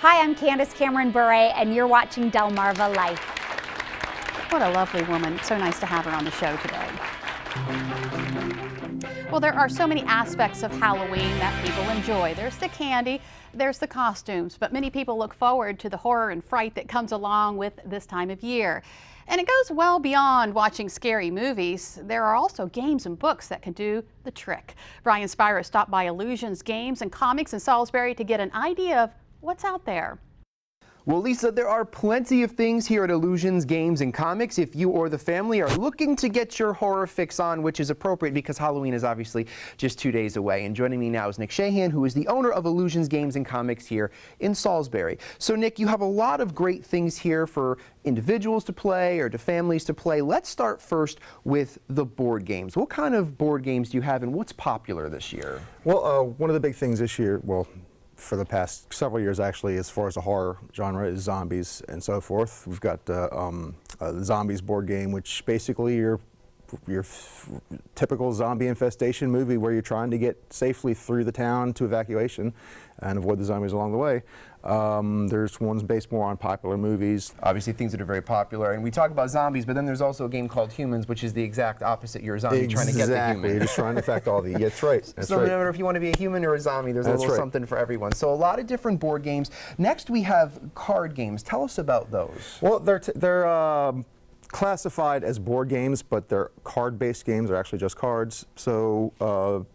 Hi, I'm Candace Cameron Bure, and you're watching Delmarva Life. What a lovely woman. So nice to have her on the show today. Well, there are so many aspects of Halloween that people enjoy. There's the candy, there's the costumes, but many people look forward to the horror and fright that comes along with this time of year. And it goes well beyond watching scary movies. There are also games and books that can do the trick. Brian Spiro stopped by Illusions Games and Comics in Salisbury to get an idea of what's out there. Well, Lisa, there are plenty of things here at Illusions Games and Comics if you or the family are looking to get your horror fix on, which is appropriate because Halloween is obviously just 2 days away. And joining me now is Nick Shahan, who is the owner of Illusions Games and Comics here in Salisbury. So, Nick, you have a lot of great things here for individuals to play or to families to play. Let's start first with the board games. What kind of board games do you have and what's popular this year? Well, one of the big things this year, well, for the past several years actually, as far as the horror genre, is zombies and so forth. We've got the Zombies board game, which basically your typical zombie infestation movie where you're trying to get safely through the town to evacuation and avoid the zombies along the way. There's ones based more on popular movies. Obviously things that are very popular, and we talk about zombies, but then there's also a game called Humans, which is the exact opposite. You're a zombie trying to get the human. You're just trying to affect all the, yeah, that's right. That's so right. no matter if you want to be a human or a zombie, there's a little something for everyone. So a lot of different board games. Next we have card games. Tell us about those. Well, they're classified as board games, but they're card-based games. They're actually just cards. So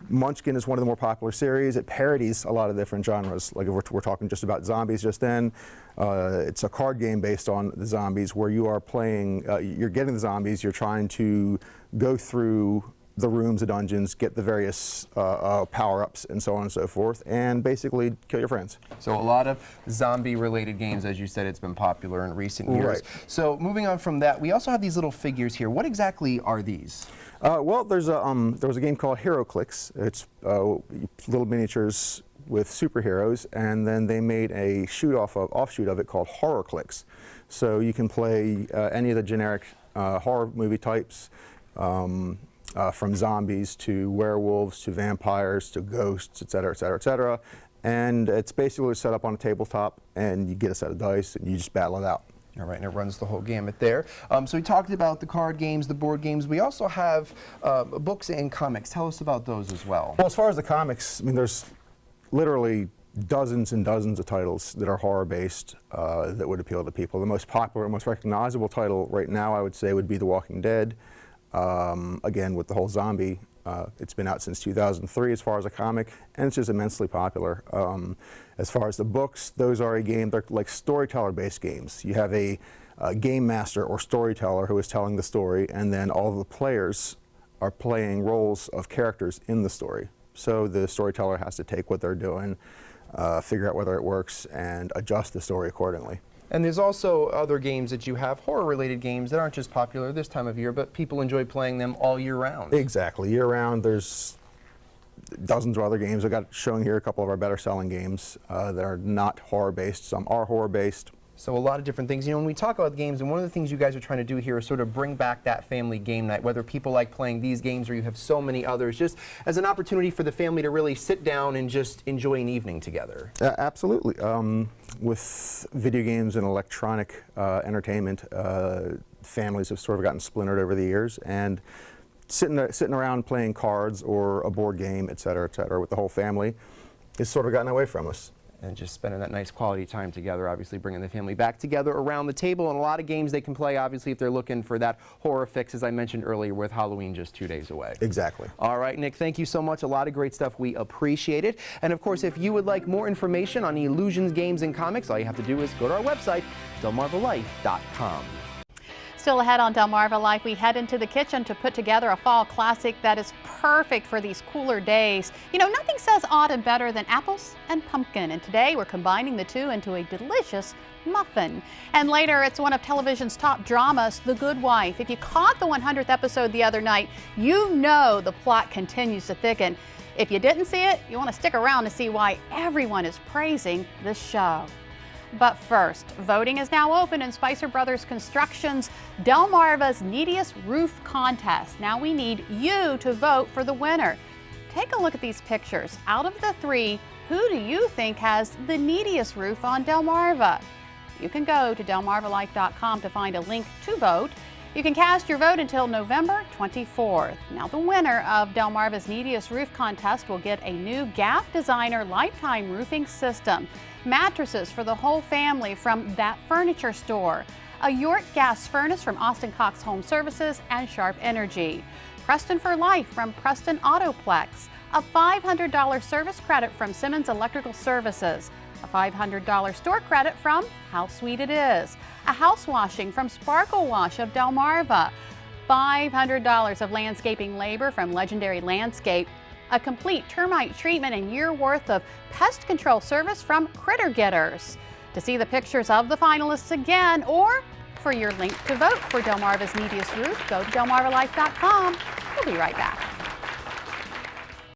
Munchkin is one of the more popular series. It parodies a lot of different genres. Like if we're talking just about zombies just then, it's a card game based on the zombies where you are playing, you're getting the zombies, you're trying to go through the rooms, the dungeons, get the various power-ups and so on and so forth, and basically kill your friends. So a lot of zombie-related games, as you said, it's been popular in recent years. Right. So moving on from that, we also have these little figures here. What exactly are these? Well, there was a game called HeroClix. It's little miniatures with superheroes, and then they made a offshoot of it called HorrorClix. So you can play any of the generic horror movie types. From zombies to werewolves to vampires to ghosts, et cetera, et cetera, et cetera. And it's basically set up on a tabletop, and you get a set of dice, and you just battle it out. All right, and it runs the whole gamut there. So we talked about the card games, the board games. We also have books and comics. Tell us about those as well. Well, as far as the comics, I mean, there's literally dozens and dozens of titles that are horror-based that would appeal to people. The most popular, most recognizable title right now, I would say, would be The Walking Dead. Again, with the whole zombie, it's been out since 2003 as far as a comic, and it's just immensely popular. As far as the books, those are they're like storyteller-based games. You have a game master or storyteller who is telling the story, and then all of the players are playing roles of characters in the story. So the storyteller has to take what they're doing, figure out whether it works, and adjust the story accordingly. And there's also other games that you have, horror-related games that aren't just popular this time of year, but people enjoy playing them all year round. Exactly. Year round, there's dozens of other games. I've got showing here a couple of our better-selling games that are not horror-based. Some are horror-based. So a lot of different things. You know, when we talk about games, and one of the things you guys are trying to do here is sort of bring back that family game night, whether people like playing these games or you have so many others, just as an opportunity for the family to really sit down and just enjoy an evening together. Absolutely. With video games and electronic entertainment, families have sort of gotten splintered over the years, and sitting around playing cards or a board game, et cetera, with the whole family has sort of gotten away from us. And just spending that nice quality time together, obviously bringing the family back together around the table, and a lot of games they can play, obviously, if they're looking for that horror fix, as I mentioned earlier, with Halloween just 2 days away. Exactly. All right, Nick, thank you so much. A lot of great stuff. We appreciate it. And of course, if you would like more information on Illusions Games and Comics, all you have to do is go to our website, delmarvalife.com. Still ahead on Delmarva Life, we head into the kitchen to put together a fall classic that is perfect for these cooler days. You know, nothing says autumn better than apples and pumpkin, and today we're combining the two into a delicious muffin. And later, it's one of television's top dramas, The Good Wife. If you caught the 100th episode the other night, you know the plot continues to thicken. If you didn't see it, you want to stick around to see why everyone is praising this show. But first, voting is now open in Spicer Brothers Construction's Delmarva's Neediest Roof Contest. Now we need you to vote for the winner. Take a look at these pictures. Out of the three, who do you think has the neediest roof on Delmarva? You can go to delmarvalife.com to find a link to vote. You can cast your vote until November 24th. Now, the winner of Delmarva's Neediest Roof Contest will get a new Gaff Designer Lifetime Roofing System, mattresses for the whole family from That Furniture Store, a York gas furnace from Austin Cox Home Services and Sharp Energy, Preston for Life from Preston Autoplex, a $500 service credit from Simmons Electrical Services, a $500 store credit from How Sweet It Is, a house washing from Sparkle Wash of Delmarva, $500 of landscaping labor from Legendary Landscape, a complete termite treatment and year worth of pest control service from Critter Getters. To see the pictures of the finalists again or for your link to vote for Delmarva's Neediest Roof, go to delmarvalife.com. We'll be right back.